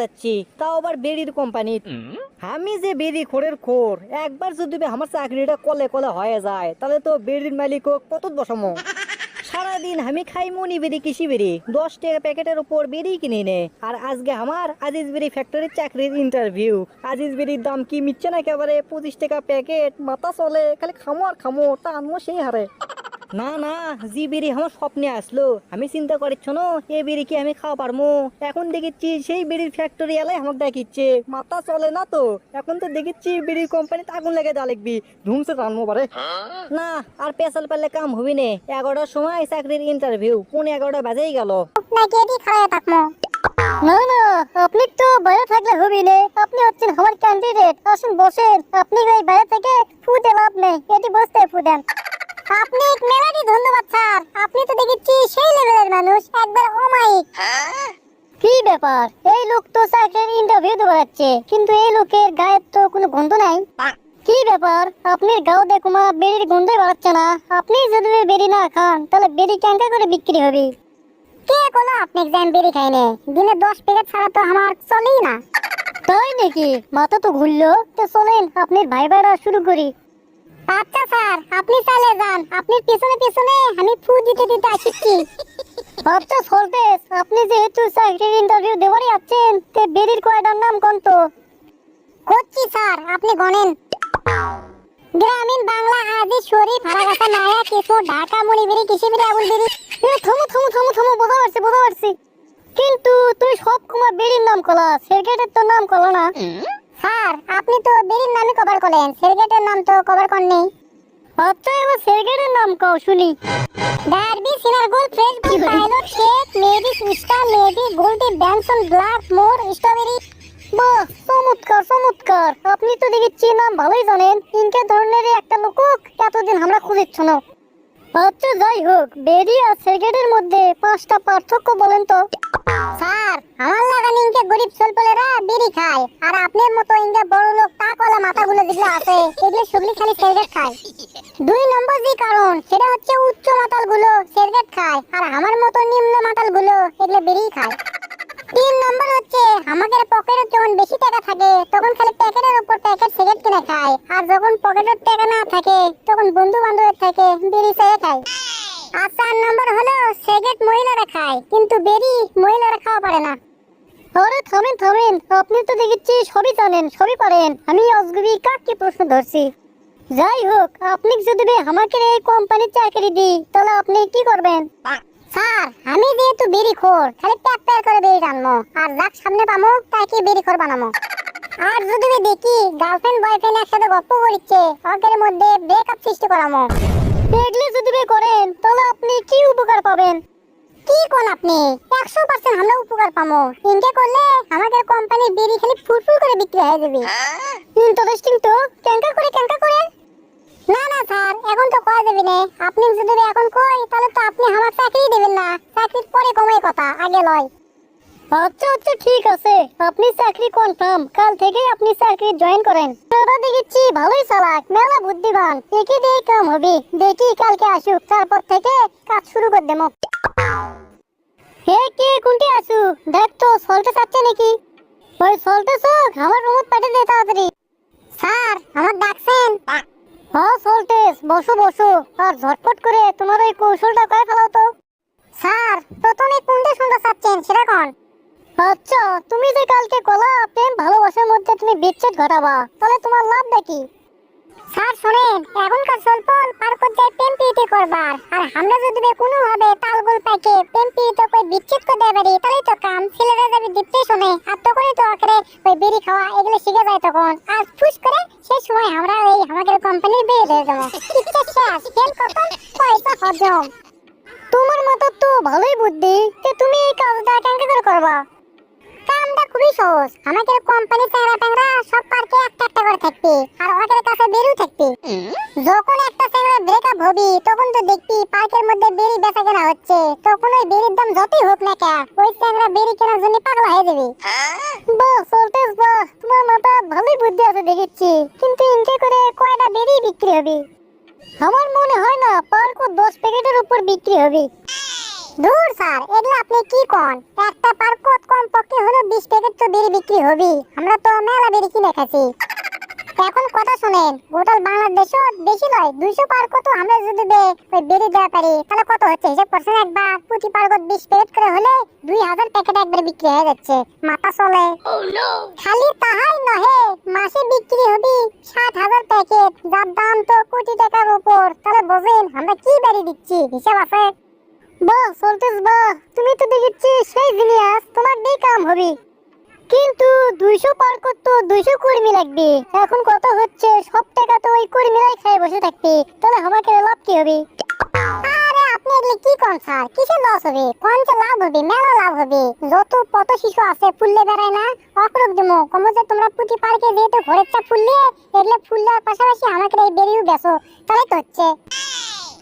যাচ্ছি, তাও আবার বেরির কোম্পানি। আমি যে বেরি খোরের খোর, একবার যদি আমার চাকরিটা কলে কলে হয়ে যায় তাহলে তো বেরির মালিক কত বসামো। সারাদিন আমি খাই মনি বেরি কৃষি বেরি 10 টাকা প্যাকেটের উপর বেরি কিনে নে। আর আজকে আমার আজিজ বেরি ফ্যাক্টরির চাকরির ইন্টারভিউ। আজিজ বেরির দাম কি মিচ্ছে না, একেবারে 25 টাকা প্যাকেট। মাথা চলে, খালি খামো আর খামো, তা আনবো সেই হারে। না না, জি বেরি আমার স্বপ্নে আসলো, আমি চিন্তা করিচ্ছ না এ বেরি কি আমি খাওয়া পারবো। এখন দেখেছি সেই বেরির ফ্যাক্টরি এলাই আমাকে দেখিচ্ছে, মাথা চলে না তো। এখন তো দেখেছি বেরির কোম্পানিতে আগুন লেগে যা লিখবি, ধুমসে জানবো পারে। না আর পেশাল পারলে কাম হবি নে। 11টার সময় চাকরির ইন্টারভিউ, 11:30 বাজেই গেল। নাকি এটি খারাপ থাকবো? না না, আপনি তো বাইরে থাকলে হবি না, আপনি হচ্ছেন আমার ক্যান্ডিডেট। আসুন বসেন, আপনি এই বাইরে থেকে ফুদে লাভ নেই, এটি বসতে ফুদেন। আপনি মেলাটি ধন্যবাদ স্যার, আপনি তো দেখেছি সেই লেভেলের মানুষ, একবার অমায়িক। কি ব্যাপার, এই লোক তো চাকরির ইন্টারভিউ দেওয়া যাচ্ছে, কিন্তু এই লোকের গায়ের তো কোনো গন্ধ নাই। কি ব্যাপার, আপনার গাও দেখুমা বেরির গন্ধই বাড়াচ্ছে না। আপনি যদি বেরি না খান তাহলে বেরি ক্যাঙ্কা করে বিক্রি হবে। কে বলো আপনি এক্সাম বেরি খাইনে? দিনে 10 প্যাকেট ছাড়া তো আমার চলেই না। তাই নাকি? মাথা তো ঘুরলো। তো চলেন আপনার ভাই ভাইরা শুরু করি। আচ্ছা স্যার, আপনি চালে যান, আপনি পিছনে পিছনে আমি ফু দিতে দিতে আসছি। আচ্ছা সলতেস, আপনি যেহেতু চাকরির ইন্টারভিউ দেওয়ারই আছেন, তে বেরির কয়টার নাম কোন তো? করছি স্যার, আপনি গণেন। গ্রামীণ বাংলা আদি শরীফ হারাগাছা নায়া কিছু ঢাকা মণিবেরি কৃষিবেরি আবুল বেরি। থামো থামো থামো থামো, বোঝা পারছি। কিন্তু তুমি সব কুমার বেরির নাম কলা, সেরগেটের তো নাম কলা না। স্যার আপনি তো বেরির নামই কভার করলেন, সেরগেটের নাম তো কভার করেননি। আচ্ছা এবার সেরগেটের নাম কও শুনি। ডারবি সিনার গোল ফ্রেশ পাইলট শেক মেবি স্টার মেবি গোল্ডি ব্যানসন ব্ল্যাক মোর স্ট্রবেরি। বাহ, চমৎকার চমৎকার, আপনি তো দেখেছি নাম ভালোই জানেন। ইনকে ধরনের একটা লোক এতদিন আমরা খুঁজেছ না। আচ্ছা যাই হোক, বেরি আর সেরগেটের মধ্যে 5টা পার্থক্য বলেন তো। স্যার আমার লাগান ইনকে গরিব ছোলপলেরা বেরি খায়, আর আপনার মতো ইনকে বড় লোক টাকওয়ালা মাথাগুলো যেগুলো আছে এগুলো সবই খালি সেরগেট খায়। 2 নম্বর যে কারণ সেটা হচ্ছে উচ্চ মাতালগুলো সেরগেট খায়, আর আমার মতো নিম্ন মাতালগুলো এগুলো বেরি খায়। 3 নম্বর হচ্ছে আমাদের পকেটে যখন বেশি টাকা থাকে তখন খালি প্যাকেটের উপর প্যাকেট সিগারেট কিনে খায়, আর যখন পকেটে টাকা না থাকে তখন বন্ধু বান্ধবের থেকে বেরি চেয়ে খায়। আর 4 নম্বর হলো সিগারেট মহিলারা খায়, কিন্তু বেরি মহিলারা খাওয়া পারে না। আরে থামেন থামেন, আপনি তো দেখেছি সবই জানেন সবই পারেন, আমি অজগবি কাক কি প্রশ্ন ধরছি। যাই হোক, আপনি যদি আমাকে এই কোম্পানির চাকরি দিই তাহলে আপনি কি করবেন? স্যার আমি যেহেতু বেরি খোর, খালি প্যাক প্যাক করে বেরি টানবো, আর যাক সামনে পামো তাকে বেরি খোর বানাবো। আর যদি দেখি গার্লফ্রেন্ড বয়ফ্রেন্ড একসাথে গপ্প করছে, ওদের মধ্যে ব্রেকআপ সৃষ্টি করামো। এগুলো যদি করেন তাহলে আপনি কি উপকার পাবেন? কি কোন আপনি 100% আমরা উপকার পাবো। ইনকে করলে আমাদের কোম্পানির বেরি খালি ফুলফুল করে বিক্রি হয়ে যাবে। ইন্টারেস্টিং তো, কেঙ্কা করে। না না স্যার, এখন তো কয়া যাবে না। আপনি যদি এখন কই তাহলে তো আপনি আমার চাকরি দেবেন না, চাকরির পরে কমাই কথা, আগে লয়। আচ্ছা আচ্ছা ঠিক আছে, আপনি চাকরি কনফার্ম, কাল থেকে আপনি চাকরি জয়েন করেন। দাদা দেখেছি ভালোই চালাক, মেলা বুদ্ধিমান, একে দিয়ে কাম হবে। দেখি কালকে আসুক, তারপর থেকে কাজ শুরু করে দেবো। হে কে কোনটি আসু, দেখ তো সলতে চাচ্ছে নাকি? ওই সলতে চোখ আমার রুমত পাঠিয়ে দে তাড়াতাড়ি। স্যার আমার ডাকছেন? হ্যাঁ সলটেস, বসো বসো, আর ঝটপট করে তোমার ওই কৌশলটা করে ফেলাও তো। স্যার প্রথমে কোনটা শুনতে চাচ্ছেন সেটা কোন? আচ্ছা তুমি যে কালকে কলা প্রেম ভালোবাসার মধ্যে তুমি বিচ্ছেদ ঘটাবা, তাহলে তোমার লাভটা কি? স্যার শুনেন, এখনকার সলপল পার পর্যায়ে প্রেম প্রীতি করবার, আর আমরা যদি কোনো ভাবে তালগোল পাইকে প্রেম প্রীতি করে বিচ্ছেদ করতে পারি তাহলেই তো কাম। ছেলেরা যাবে ডিপ্রেশনে, আর তখনই তো আখরে ওই বেরি খাওয়া এগুলো শিখে যায় তখন, আর ফুস করে সেই সময় আমরা এই আমাদের কোম্পানির বেরিয়ে দিয়ে দেবো। ইচ্ছা শেষ, ফেল কখন পয়সা হজম। তোমার মতো তো ভালোই বুদ্ধি, যে তুমি এই কাজটা কেন করে করবা? কামটা খুবই সহজ, আমাদের কোম্পানি চ্যাংরা ট্যাংরা সব পার্কে একটা একটা করে থাকবে, আর ওদের কাছে বেরিও থাকবে। যখন একটা চ্যাংরা ব্রেকআপ হবি তখন তো দেখবি পার্কের মধ্যে বেরি বেচা কেনা হচ্ছে, তখন ওই বেরির দাম যতই হোক না কেন ওই চ্যাংরা বেরি কেনার জন্য পাগলা হয়ে যাবে। বাহ সলতেস বাহ, তোমার মাথা ভালোই বুদ্ধি আছে দেখেছি, কিন্তু ইনকে করে কয়টা বেরি বিক্রি হবে? আমার মনে হয় না পার্ক 10 প্যাকেটের উপর বিক্রি হবে। দূর স্যার, এগুলো আপনি কি কোন? একটা পার্কত কমপক্ষে হলো 20 প্যাকেট তো বিড়ি বিক্রি হবি। আমরা তো মেলা বিড়ি কিনে খাচ্ছি। এখন কথা শুনেন, গোটা বাংলাদেশে বেশি নয় 200 পার্কত আমরা যদি ওই বিড়ি দেওয়া পারি তাহলে কত হচ্ছে হিসাব করছেন একবার? প্রতি পার্কত 20 প্যাকেট করে হলে 2000 প্যাকেট একবার বিক্রি হয়ে যাচ্ছে। মাথা চলে? খালি তাহাই নহে, মাসে বিক্রি হবি 60,000 প্যাকেট, যার দাম তো কোটি টাকার উপর। তাহলে বোঝেন আমরা কি বিড়ি দিচ্ছি, হিসাব আছে? বাহ সল্টেস বাহ, তুমি তো দেখছি সেই জিনিয়াস, তোমার দিয়ে কাম হবে। কিন্তু 200 পার করতে 200 কর্মী লাগবে। এখন কথা হচ্ছে সব টাকা তো ওই কর্মীরাই খেয়ে বসে থাকবে, তাহলে আমাকে লাভ কি হবে? আরে আপনি এগুলো কি কোন স্যার, কিসের লস হবে? কোন যে লাভ হবে, মেলা লাভ হবে। যত পত শিশু আছে ফুললে বেড়ায় না, অকরক দিমো কম যে তোমরা প্রতি পার্কে যেহেতু ঘরের চা ফুললে, এগুলো ফুললার পাশাপাশি আমাকে এই বেরিয়েও বেসো, তাহলে তো হচ্ছে।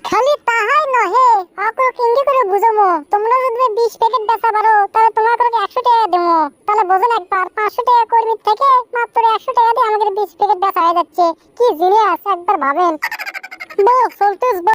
খালি তাহাই নহে, আকর কিঙ্গি করে বুঝামো, তোমরা যদি 20 প্যাকেট বেচা পারো তাহলে তোমার করে 100 টাকা দেবো। তাহলে বোঝেন একবার 500 টাকা কর্মীর থেকে মাত্র 100 টাকা দিয়ে আমাদের 20 প্যাকেট বেচা হয়ে যাচ্ছে। কি জিনিয়াস একবার ভাবেন। বাহ সল্টেস।